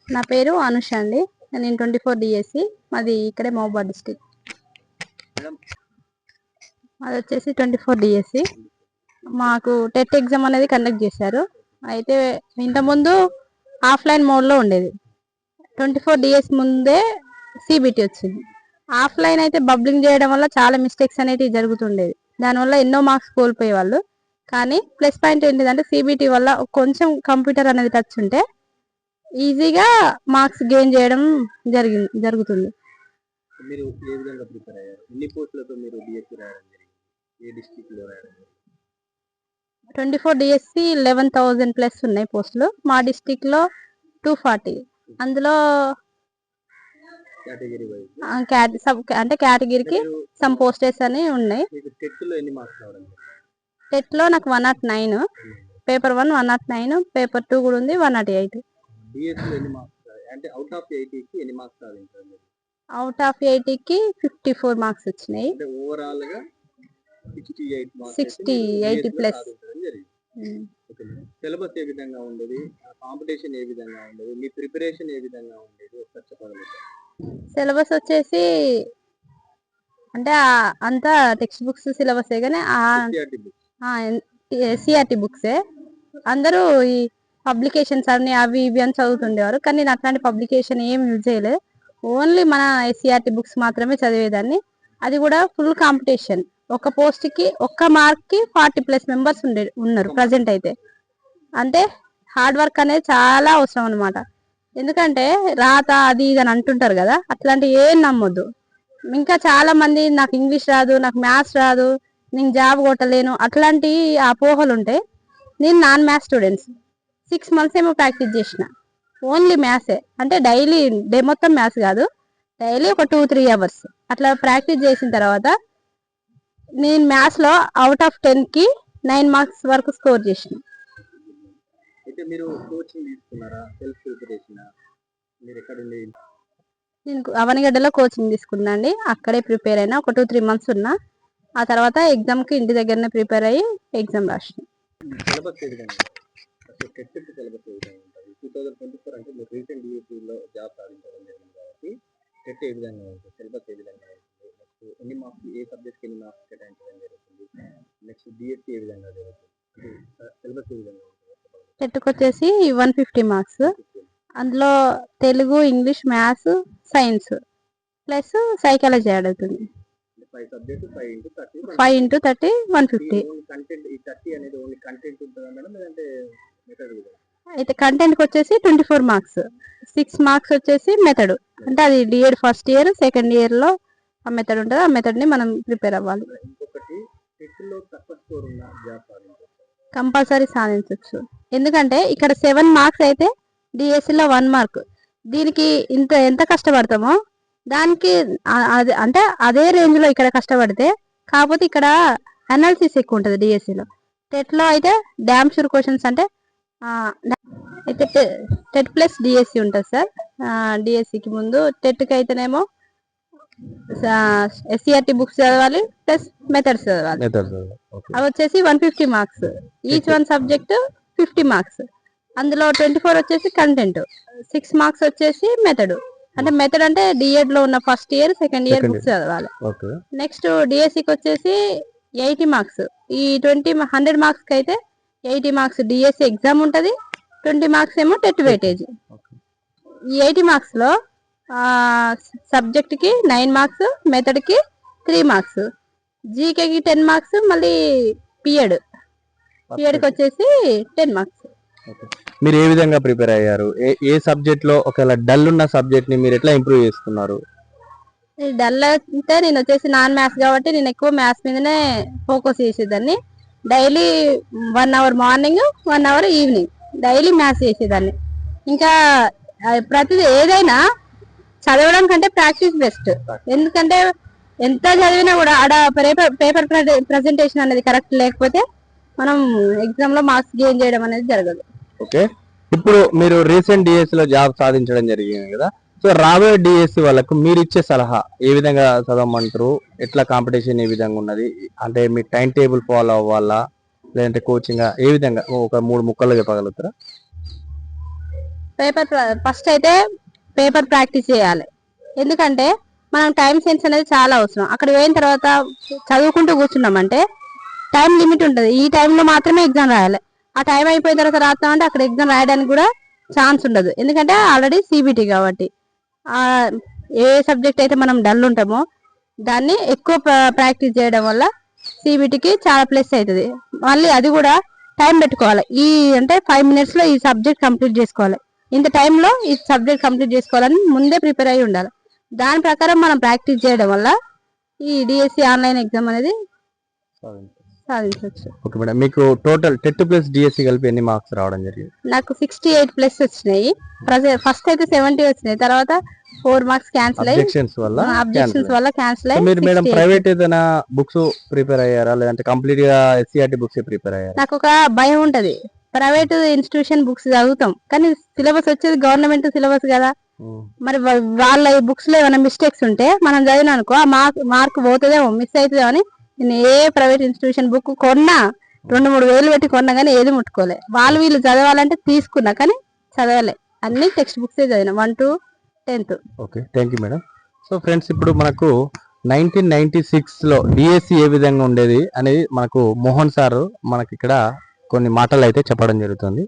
నా పేరు అనుష అండి. నేను 24 డిఎస్సి. మాది ఇక్కడే మహబూబాద్ డిస్టిక్. అది వచ్చేసి 24 డిఎస్సి. మాకు టెట్ ఎగ్జామ్ అనేది కండక్ట్ చేశారు. అయితే ఇంతకుముందు ఆఫ్లైన్ మోడ్లో ఉండేది. 24 డిఎస్ ముందే సిబిటి వచ్చింది. ఆఫ్లైన్ అయితే బబ్లింగ్ చేయడం వల్ల చాలా మిస్టేక్స్ అనేవి జరుగుతుండేది. దానివల్ల ఎన్నో మార్క్స్ కోల్పోయేవాళ్ళు. కానీ ప్లస్ పాయింట్ ఏంటిదంటే సిబిటి వల్ల కొంచెం కంప్యూటర్ అనేది టచ్ ఉంటే ఈజీగా మార్క్స్ గెయిన్ చేయడం జరుగుతుంది. మీరు ఏ విధంగా ప్రిపేర్ అయ్యారు? ఎన్ని పోస్టులతో మీరు డిఎస్సి రాయడం జరిగింది? ఏ డిస్ట్రిక్ట్ లో రాయడం జరిగింది? 24 డిఎస్సి 11,000 ప్లస్ ఉన్నాయి పోస్టులు. మా డిస్ట్రిక్ట్ లో 240. అందులో కేటగిరీ వైజ్ అంటే కేటగిరీకి సమ్ పోస్టెస్ అని ఉన్నాయి. టెట్ లో ఎన్ని మార్క్స్ రావడం? టెట్ లో నాకు 109, పేపర్ 1 109, పేపర్ 2 కూడా ఉంది 108. డిఎస్సి లో ఎన్ని మార్క్స్? అంటే అవుట్ ఆఫ్ 80 కి ఎన్ని మార్క్స్ సాధించారు? అవుట్ ఆఫ్ 80 కి 54 మార్క్స్ వచ్చినాయి. అంటే ఓవరాల్ గా 68 మార్క్స్ 80 ప్లస్. సిలబస్ ఏ విధంగా ఉండేది? కాంపిటీషన్ ఏ విధంగా ఉండేది? మీ ప్రిపరేషన్ ఏ విధంగా ఉండేది? ఒకసారి చెప్పగలుగుతారా? సిలబస్ వచ్చేసి అంటే అంతా టెక్స్ట్ బుక్స్ సిలబసే కానీ సిఆర్టీ బుక్సే. అందరూ ఈ పబ్లికేషన్స్ అన్ని అవి ఇవి అని చదువుతుండేవారు. కానీ నేను అట్లాంటి పబ్లికేషన్ ఏం యూజ్ చేయలేదు. ఓన్లీ మన ఎస్సీఆర్టీ బుక్స్ మాత్రమే చదివేదాన్ని. అది కూడా ఫుల్ కాంపిటీషన్. ఒక పోస్ట్ కి ఒక్క మార్క్ కి 40+ మెంబర్స్ ఉన్నారు ప్రజెంట్ అయితే. అంటే హార్డ్ వర్క్ అనేది చాలా అవసరం అనమాట. ఎందుకంటే రాత అది ఇది అని అంటుంటారు కదా, అట్లాంటి ఏం నమ్మొద్దు. ఇంకా చాలా మంది నాకు ఇంగ్లీష్ రాదు, నాకు మ్యాథ్స్ రాదు, నేను జాబ్ కొట్టలేను అట్లాంటి అపోహలు ఉంటాయి. నేను నాన్ మ్యాథ్స్ స్టూడెంట్స్ 6 months ఏమో ప్రాక్టీస్ చేసిన. ఓన్లీ మ్యాథ్సే. అంటే డైలీ డే మొత్తం మ్యాథ్స్ కాదు, డైలీ ఒక 2-3 hours అట్లా ప్రాక్టీస్ చేసిన తర్వాత నేను మ్యాథ్స్ లో అవుట్ ఆఫ్ 10 కి 9 marks వరకు స్కోర్ చేసిన. అయితే మీరు కోచింగ్ తీసుకున్నారా? Self preparation? మీరు ఎక్కడ ఉండి? నేను అవనిగడ్డలో కోచింగ్ తీసుకున్నా అండి. అక్కడే ప్రిపేర్ అయినా. ఒక 2-3 months ఉన్నా. ఆ తర్వాత ఎగ్జామ్ కి ఇంటి దగ్గరనే ప్రిపేర్ అయ్యి ఎగ్జామ్ రాసిన. సిలబస్ ఏ విధంగా? అసలు టెట్ సిలబస్ ఏ విధంగా ఉంటుంది? 2024 అంటే మీరు రీసెంట్ డిఎస్సి లో జాబ్ సాధించడం జరిగింది కాబట్టి టెట్ ఏ విధంగా ఉంటుంది? సిలబస్ ఏ విధంగా ఉంటుంది? నెక్స్ట్ ఎన్ని మార్క్స్, ఏ సబ్జెక్ట్కి ఎన్ని మార్క్స్ కేటాయించడం జరుగుతుంది? నెక్స్ట్ డిఎస్సి ఏ విధంగా జరుగుతుంది? సిలబస్ ఏ విధంగా ఉంటుంది? టెట్కి వచ్చేసి 150 మార్క్స్. అందులో Telugu, English, maths, science plus psychology అడుగుతుంది. 5 సబ్జెక్ట్స్ 5 into 30 150. కంటెంట్ ఈ 30 అనేది ఓన్లీ కంటెంట్ ఉంటుందా మేడం, లేదంటే మెథడ్? అయితే కంటెంట్ కి వచ్చేసి 24 మార్క్స్, 6 మార్క్స్ వచ్చేసి మెథడ్. అంటే అది DEd first year second year లో ఆ మెథడ్ ఉంటుంది. ఆ మెథడ్ ని మనం ప్రిపేర్ అవ్వాలి. ఇంకొకటి, టెట్ లో తక్కువ స్కోర్ ఉన్న జాబ్ సాధించవచ్చు? కంపల్సరీ సాధించవచ్చు. ఎందుకంటే ఇక్కడ 7 మార్క్స్ అయితే డిఎస్సిలో 1 మార్క్. దీనికి ఎంత కష్టపడతామో దానికి అంటే అదే రేంజ్ లో ఇక్కడ కష్టపడితే, కాకపోతే ఇక్కడ అనాలిసిస్ ఎక్కువ ఉంటుంది డిఎస్సిలో. టెట్ లో అయితే డ్యామ్ షూర్ క్వశ్చన్స్. అంటే అయితే టెట్ ప్లస్ డిఎస్సి ఉంటుంది సార్. డిఎస్సికి ముందు టెట్కి అయితేనేమో ఎస్సీఆర్టీ బుక్స్ చదవాలి ప్లస్ మెథడ్స్ చదవాలి. అవి వచ్చేసి 150 marks. Each one subject 50 marks. అందులో 24 వచ్చేసి కంటెంట్, 6 మార్క్స్ వచ్చేసి మెథడ్. అంటే మెథడ్ అంటే డిఎడ్ లో ఉన్న first year second year books చదవాలి. నెక్స్ట్ డిఎస్సికి వచ్చేసి 80 మార్క్స్. ఈ 100 మార్క్స్ కి అయితే 80 మార్క్స్ డిఎస్సి ఎగ్జామ్ ఉంటుంది, 20 మార్క్స్ ఏమో టెట్ వెయిటేజ్. ఈ 80 మార్క్స్ లో సబ్జెక్ట్ కి 9 మార్క్స్, మెథడ్ కి 3 మార్క్స్, జీకేకి 10 మార్క్స్, మళ్ళీ పిఎడ్ కి వచ్చేసి 10 మార్క్స్. మీరు ఏ విధంగా ప్రిపేర్ అయ్యారు? ఏ సబ్జెక్ట్ లో ఒకవేళ డల్ ఉన్న సబ్జెక్ట్ ని మీరు ఎట్లా ఇంప్రూవ్ చేసుకున్నారు? డల్ అంటే నేను వచ్చేసి నాన్ మ్యాథ్స్ కాబట్టి నేను ఎక్కువ మ్యాథ్స్ మీదనే ఫోకస్ చేసేదాన్ని. Daily 1 hour morning 1 hour evening daily maths చేసేదాన్ని. ఇంకా ప్రతిదీ ఏదైనా చదవడం కంటే ప్రాక్టీస్ బెస్ట్. ఎందుకంటే ఎంత చదివినా కూడా ఆడ పేపర్ ప్రజెంటేషన్ అనేది కరెక్ట్ లేకపోతే మనం ఎగ్జామ్ లో మార్క్స్ గెయిన్ చేయడం అనేది జరగదు. ఓకే, ఇప్పుడు మీరు రీసెంట్ డిఎస్సి లో జాబ్ సాధించడం జరిగింది కదా, సో రాబోయే డిఎస్సి వాళ్ళకు మీరు ఇచ్చే సలహా ఏ విధంగా చదవమంటారు? ఎట్లా కాంపిటీషన్ ఏ విధంగా ఉన్నది? అంటే మీ టైం టేబుల్ ఫాలో అవ్వాలా, లేదంటే కోచింగ్ ఏ విధంగా? ఒక 3 ముక్కలు చెప్పగలుగుతారా? ఫస్ట్ అయితే పేపర్ ప్రాక్టీస్ చేయాలి. ఎందుకంటే మనం టైం సెన్స్ అనేది చాలా అవసరం. అక్కడ పోయిన తర్వాత చదువుకుంటూ కూర్చున్నామంటే టైం లిమిట్ ఉంటుంది. ఈ టైంలో మాత్రమే ఎగ్జామ్ రాయాలి. ఆ టైం అయిపోయిన తర్వాత రాస్తామంటే అక్కడ ఎగ్జామ్ రాయడానికి కూడా ఛాన్స్ ఉండదు. ఎందుకంటే ఆల్రెడీ సిబిటి కాబట్టి ఆ ఏ సబ్జెక్ట్ అయితే మనం డల్ ఉంటామో దాన్ని ఎక్కువ ప్రాక్టీస్ చేయడం వల్ల సిబిటికి చాలా ప్లస్ అవుతుంది. మళ్ళీ అది కూడా టైం పెట్టుకోవాలి. అంటే 5 minutes లో ఈ సబ్జెక్ట్ కంప్లీట్ చేసుకోవాలి, ఇంత టైంలో ఈ సబ్జెక్ట్ కంప్లీట్ చేసుకోవాలని ముందే ప్రిపేర్ అయ్యి ఉండాలి. దాని ప్రకారం మనం ప్రాక్టీస్ చేయడం వల్ల ఈ డిఎస్సి ఆన్లైన్ ఎగ్జామ్ అనేది సాధించవచ్చు. ఓకే మేడం, మీకు టోటల్ టెట్ ప్లస్ డిఎస్సి కలిపి ఎన్ని మార్క్స్ రావడం జరిగింది? నాకు 68+ వచ్చినాయి. ఫస్ట్ అయితే 70 వచ్చినాయి, తర్వాత 4 మార్క్స్ క్యాన్సిల్ అయ్యి అబ్జెక్షన్స్ వల్ల క్యాన్సిల్ అయ్యి. మీరు మేడం ప్రైవేట్ ఏదైనా బుక్స్ ప్రిపేర్ అయ్యారా, లేదంటే కంప్లీట్ గా ఎస్సీఆర్టీ బుక్స్ ప్రిపేర్ అయ్యారా? నాకు ఒక భయం ఉంటది, ప్రైవేట్ ఇన్స్టిట్యూషన్ బుక్స్ చదువుతాం కానీ సిలబస్ వచ్చేది గవర్నమెంట్ సిలబస్ కదా. మరి వాళ్ళ బుక్స్ లో ఏమైనా మిస్టేక్స్ ఉంటే మనం చదివిన అనుకో ఆ మార్క్ పోతుందేమో, మిస్ అవుతుందేమో అని నేను ఏ ప్రైవేట్ ఇన్స్టిట్యూషన్ బుక్ కొన్నా 2-3 వేలు పెట్టి కొన్నా కానీ ఏది ముట్టుకోలే. వీళ్ళు చదవాలంటే తీసుకున్నా కానీ చదవలే. అన్ని టెక్స్ట్ బుక్స్ చదివిన 1 to 10th. Okay, thank you madam. So friends, ఇప్పుడు మనకు 1996 లో డిఎస్సి ఏ విధంగా ఉండేది అనేది మనకు మోహన్ సార్ మనకి ఇక్కడ కొన్ని మాటలు అయితే చెప్పడం జరుగుతుంది.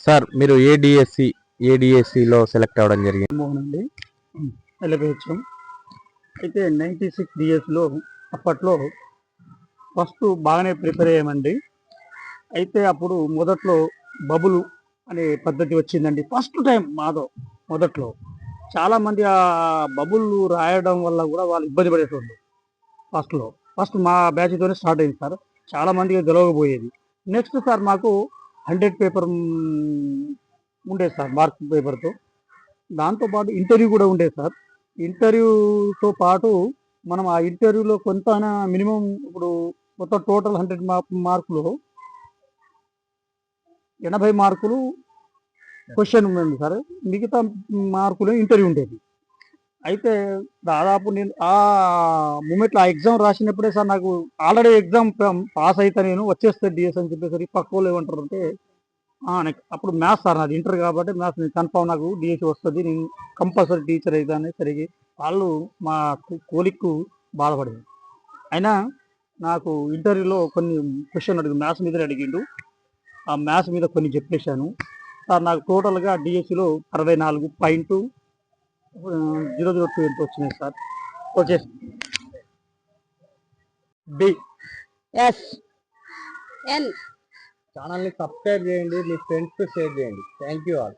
సార్ మీరు ఏ డిఎస్సిలో సెలెక్ట్ అవ్వడం జరిగింది? మోహన్ అండి, ఎల్ఎపిహెచ్ఎం. అయితే 96 డిఎస్లో అప్పట్లో ఫస్ట్ బాగానే ప్రిపేర్ అయ్యామండి. అయితే అప్పుడు మొదట్లో బబుల్ అనే పద్ధతి వచ్చిందండి. ఫస్ట్ టైం మొదట్లో చాలామంది ఆ బబుల్ రాయడం వల్ల కూడా వాళ్ళు ఇబ్బంది పడేటోళ్ళు. ఫస్ట్ మా బ్యాచ్తోనే స్టార్ట్ అయింది సార్. చాలామందికి గెలవకపోయేది. నెక్స్ట్ సార్ మాకు 100 పేపర్ ఉండేది సార్, మార్క్ పేపర్తో. దాంతోపాటు ఇంటర్వ్యూ కూడా ఉండేది సార్. ఇంటర్వ్యూతో పాటు మనం ఆ ఇంటర్వ్యూలో కొంత మినిమం ఇప్పుడు మొత్తం టోటల్ 100 మార్కులు 80 మార్కులు క్వశ్చన్ ఉంది సార్, మిగతా మార్కులు ఇంటర్వ్యూ ఉండేది. అయితే దాదాపు నేను ఆ మూమెంట్లో ఆ ఎగ్జామ్ రాసినప్పుడే సార్ నాకు ఆల్రెడీ ఎగ్జామ్ పాస్ అయితే నేను వచ్చేస్తే డిఎస్ అని చెప్పేసరికి పక్క వాళ్ళు ఏమంటారు అంటే అప్పుడు మ్యాథ్స్ సార్, నాది ఇంటర్ కాబట్టి మ్యాథ్స్ నేను కన్ఫామ్ నాకు డిఎస్సి వస్తుంది, నేను కంపల్సరీ టీచర్ అయితే అని సరిగి వాళ్ళు మా కోలిక్కు బాధపడింది. అయినా నాకు ఇంటర్వ్యూలో కొన్ని క్వశ్చన్ మ్యాథ్స్ మీద అడిగిండు. ఆ మ్యాథ్స్ మీద కొన్ని చెప్పేశాను సార్. నాకు టోటల్గా డిఎస్సిలో 64.002 ఎంత వచ్చినాయి సార్. వచ్చేసి BSN ఛానల్ని సబ్స్క్రైబ్ చేయండి, మీ ఫ్రెండ్స్తో షేర్ చేయండి. Thank you all.